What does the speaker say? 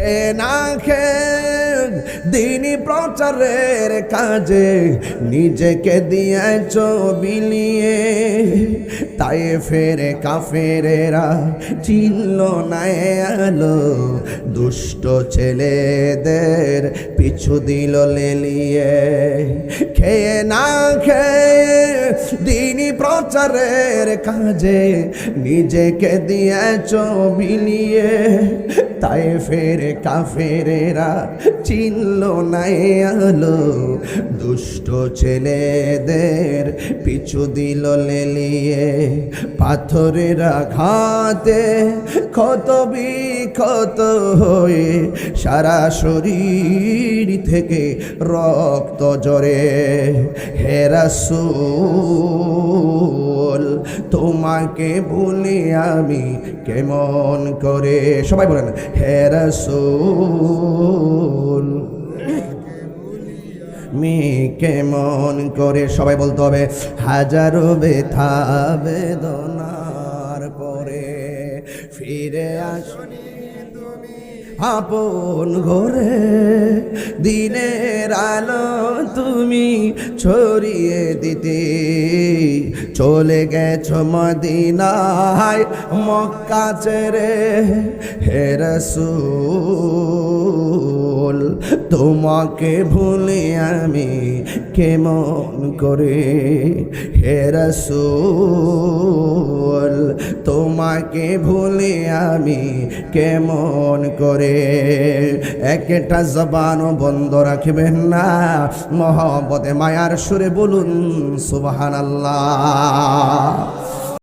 খেয়ে না খেয়ে দিনই প্রচারের কাজে নিজেকে দিয়েছ বিলিয়ে, তাই ফেরে কাফেরেরা চিনল না আলো, দুষ্ট ছেলেদের পিছু দিল লেলিয়ে। খেয়ে না খেয়ে দিনই প্রচারের কাজে নিজেকে দিয়েছ বিলিয়ে, তাই ফেরে কাফেরেরা চিনল না আলো, দুষ্ট ছেলেদের পিছু দিল লেলিয়ে। পাথরের আঘাতে ক্ষত বিক্ষত হয়ে সারা শরীর থেকে রক্ত ঝরে, হে রাসূল তোমাকে ভুলে আমি কেমন করে, সবাই বলেন হে রাসূল মি কেমন করে, সবাই বলতে হবে। হাজারো ব্যথা বেদনার পরে ফিরে আসনি আপন ঘরে, দিনের আলো তুমি ছড়িয়ে দিতে চলে গেছো মদিনায় মক্কা ছেড়ে। হে রাসূল তোমাকে ভুলে আমি কেমন করে, হে রাসূল তোমাকে ভুলে আমি কেমন করে। একটা জবানও বন্ধ রাখবেন না, মহব্বতে মায়ার সুরে বলুন সুবহানাল্লাহ।